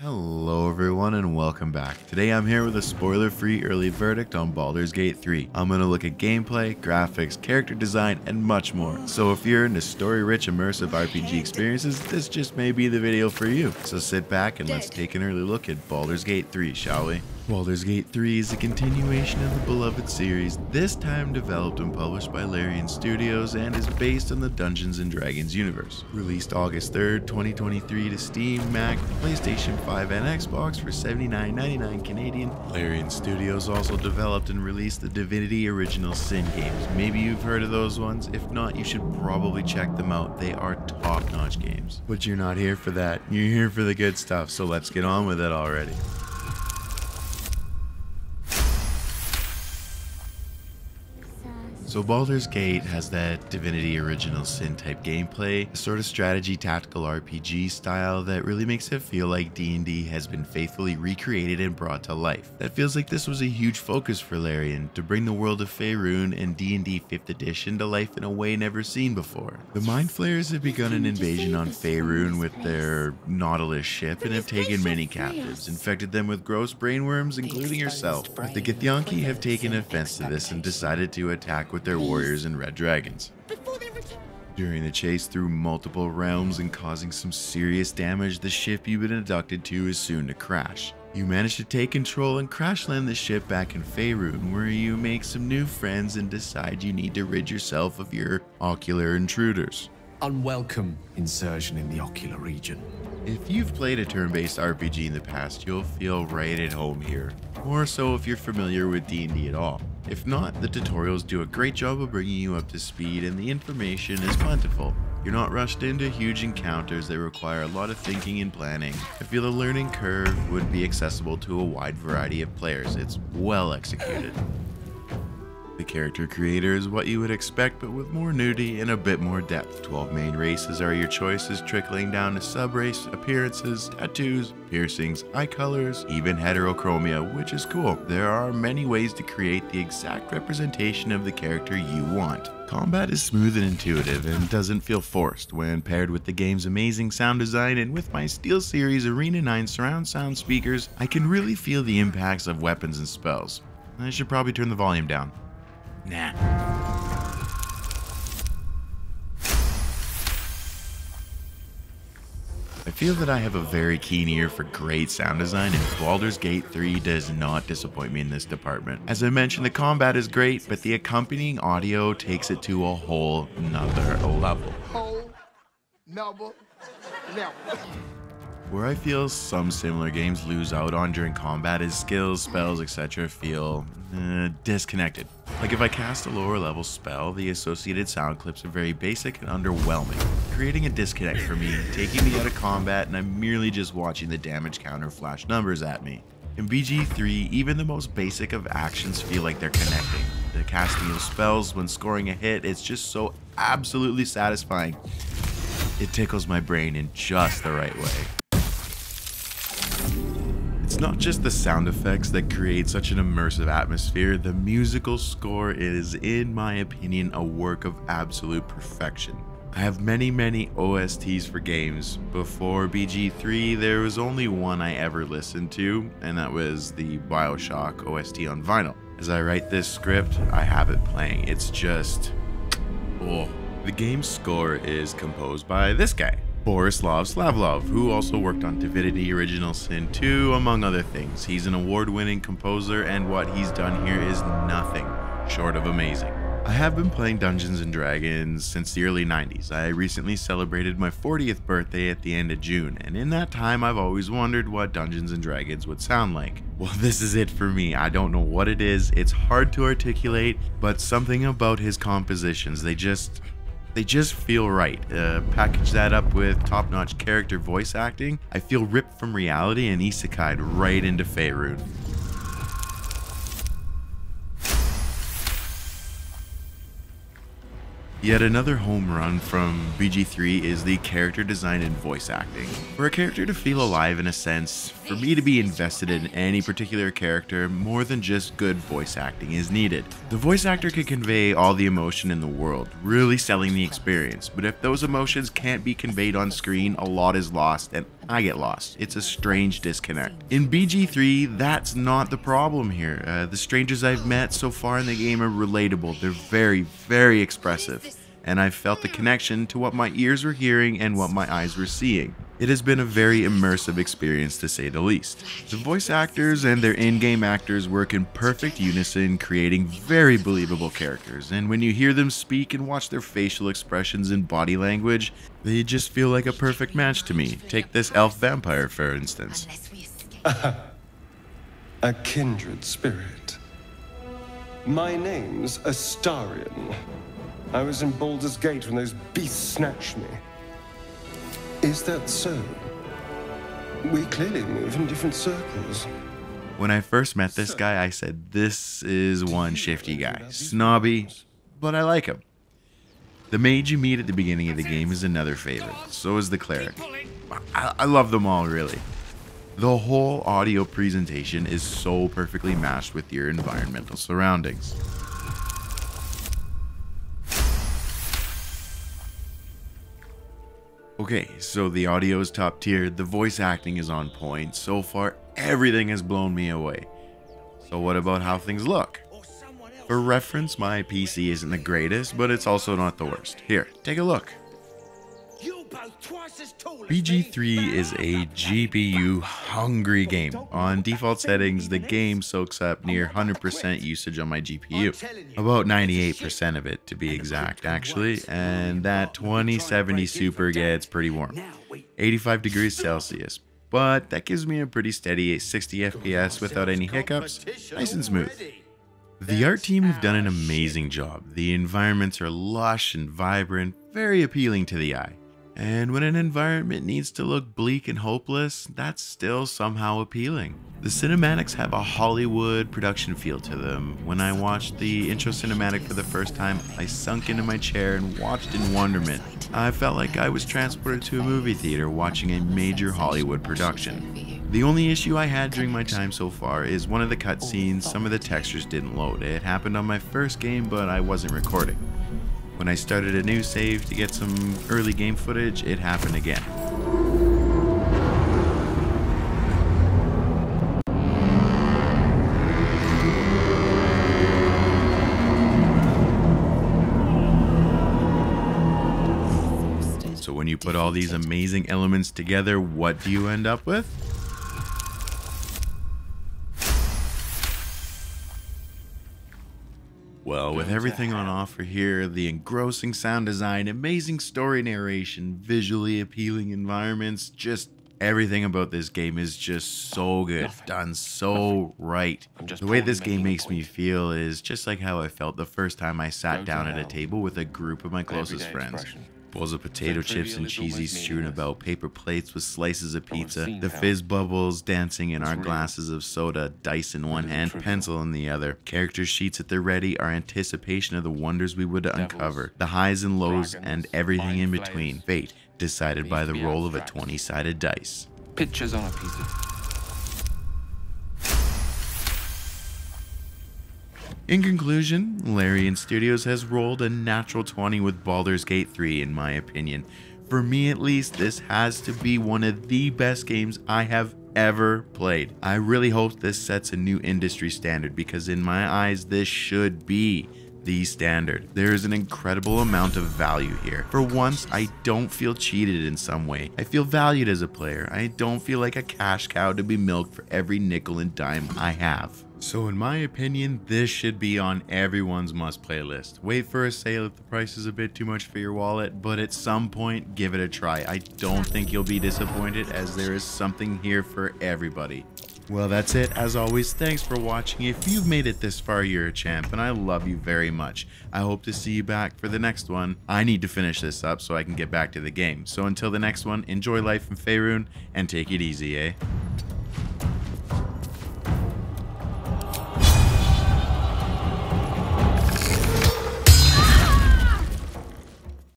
Hello everyone and welcome back. Today I'm here with a spoiler-free early verdict on Baldur's Gate 3. I'm going to look at gameplay, graphics, character design, and much more. So if you're into story-rich immersive RPG experiences, this just may be the video for you. So sit back and let's take an early look at Baldur's Gate 3, shall we? Baldur's Gate 3 is a continuation of the beloved series, this time developed and published by Larian Studios and is based on the Dungeons & Dragons universe. Released August 3rd, 2023 to Steam, Mac, PlayStation 5 and Xbox for $79.99 Canadian. Larian Studios also developed and released the Divinity Original Sin games. Maybe you've heard of those ones, if not you should probably check them out, they are top-notch games. But you're not here for that, you're here for the good stuff, so let's get on with it already. So Baldur's Gate has that Divinity Original Sin type gameplay, a sort of strategy tactical RPG style that really makes it feel like D&D has been faithfully recreated and brought to life. That feels like this was a huge focus for Larian, to bring the world of Faerun and D&D 5th edition to life in a way never seen before. The Mind Flayers have begun an invasion on Faerun with their Nautilus ship and have taken many captives, infected them with gross brainworms including yourself. But the Githyanki have taken offense to this and decided to attack with their warriors and red dragons. During the chase through multiple realms and causing some serious damage, the ship you've been abducted to is soon to crash. You manage to take control and crash land the ship back in Faerun, where you make some new friends and decide you need to rid yourself of your ocular intruders. Unwelcome insertion in the ocular region. If you've played a turn-based RPG in the past, you'll feel right at home here. More so if you're familiar with D&D at all. If not, the tutorials do a great job of bringing you up to speed and the information is plentiful. You're not rushed into huge encounters that require a lot of thinking and planning. I feel the learning curve would be accessible to a wide variety of players. It's well executed. The character creator is what you would expect, but with more nudity and a bit more depth. 12 main races are your choices, trickling down to sub-race, appearances, tattoos, piercings, eye colors, even heterochromia, which is cool. There are many ways to create the exact representation of the character you want. Combat is smooth and intuitive and doesn't feel forced when paired with the game's amazing sound design, and with my SteelSeries Arena 9 surround sound speakers, I can really feel the impacts of weapons and spells. I should probably turn the volume down. Nah. I feel that I have a very keen ear for great sound design, and Baldur's Gate 3 does not disappoint me in this department. As I mentioned, the combat is great, but the accompanying audio takes it to a whole nother level. Where I feel some similar games lose out on during combat is skills, spells, etc. feel disconnected. Like if I cast a lower level spell, the associated sound clips are very basic and underwhelming, creating a disconnect for me, taking me out of combat, and I'm merely just watching the damage counter flash numbers at me. In BG3, even the most basic of actions feel like they're connecting. The casting of spells when scoring a hit, it's just so absolutely satisfying. It tickles my brain in just the right way. It's not just the sound effects that create such an immersive atmosphere, the musical score is, in my opinion, a work of absolute perfection. I have many OSTs for games. Before BG3, there was only one I ever listened to, and that was the BioShock OST on vinyl. As I write this script, I have it playing. It's just... oh. The game's score is composed by this guy, Borislav Slavlov, who also worked on Divinity Original Sin 2, among other things. He's an award-winning composer, and what he's done here is nothing short of amazing. I have been playing Dungeons & Dragons since the early 90s. I recently celebrated my 40th birthday at the end of June, and in that time I've always wondered what Dungeons & Dragons would sound like. Well, this is it for me. I don't know what it is, it's hard to articulate, but something about his compositions, they just feel right. Package that up with top-notch character voice acting, I feel ripped from reality and isekai'd right into Faerun. Yet another home run from BG3 is the character design and voice acting. For a character to feel alive in a sense, For me to be invested in any particular character, more than just good voice acting is needed. The voice actor can convey all the emotion in the world, really selling the experience, but if those emotions can't be conveyed on screen, a lot is lost, and I get lost. It's a strange disconnect. In BG3, that's not the problem here. The strangers I've met so far in the game are relatable. They're very, very expressive, and I've felt the connection to what my ears were hearing and what my eyes were seeing. It has been a very immersive experience, to say the least. The voice actors and their in-game actors work in perfect unison, creating very believable characters, and when you hear them speak and watch their facial expressions and body language, they just feel like a perfect match to me. Take this elf vampire, for instance. A kindred spirit. My name's Astarion. I was in Baldur's Gate when those beasts snatched me. Is that so? We clearly move in different circles. When I first met this guy, I said, this is one shifty guy. Snobby, but I like him. The mage you meet at the beginning of the game is another favorite. So is the cleric. I love them all, really. The whole audio presentation is so perfectly matched with your environmental surroundings. Okay, so the audio is top tier, the voice acting is on point. So far, everything has blown me away. So what about how things look? For reference, my PC isn't the greatest, but it's also not the worst. Here, take a look. BG3 is a GPU hungry game. On default settings, the game soaks up near 100% usage on my GPU. About 98% of it to be exact, actually, and that 2070 Super gets pretty warm. 85 degrees Celsius. But that gives me a pretty steady 60 FPS without any hiccups, nice and smooth. The art team have done an amazing job. The environments are lush and vibrant, very appealing to the eye. And when an environment needs to look bleak and hopeless, that's still somehow appealing. The cinematics have a Hollywood production feel to them. When I watched the intro cinematic for the first time, I sunk into my chair and watched in wonderment. I felt like I was transported to a movie theater watching a major Hollywood production. The only issue I had during my time so far is one of the cutscenes, some of the textures didn't load. It happened on my first game, but I wasn't recording. When I started a new save to get some early game footage, it happened again. So when you put all these amazing elements together, what do you end up with? Well, with everything on offer here, the engrossing sound design, amazing story narration, visually appealing environments, just everything about this game is just so good, done so right. The way this game makes me feel is just like how I felt the first time I sat down at a table with a group of my closest friends. Bowls of potato chips and cheesy strewn about, paper plates with slices of pizza, the fizz bubbles dancing in our glasses of soda, dice in one hand, pencil in the other. Character sheets at the ready, our anticipation of the wonders we would uncover, the highs and lows and everything in between. Fate decided by the roll of a 20-sided dice. Pictures on a piece of... In conclusion, Larian Studios has rolled a natural 20 with Baldur's Gate 3 in my opinion. For me at least, this has to be one of the best games I have ever played. I really hope this sets a new industry standard because in my eyes this should be the standard. There is an incredible amount of value here. For once, I don't feel cheated in some way. I feel valued as a player. I don't feel like a cash cow to be milked for every nickel and dime I have. So in my opinion, this should be on everyone's must-play list. Wait for a sale if the price is a bit too much for your wallet, but at some point, give it a try. I don't think you'll be disappointed as there is something here for everybody. Well, that's it. As always, thanks for watching. If you've made it this far, you're a champ, and I love you very much. I hope to see you back for the next one. I need to finish this up so I can get back to the game. So until the next one, enjoy life in Faerun, and take it easy, eh?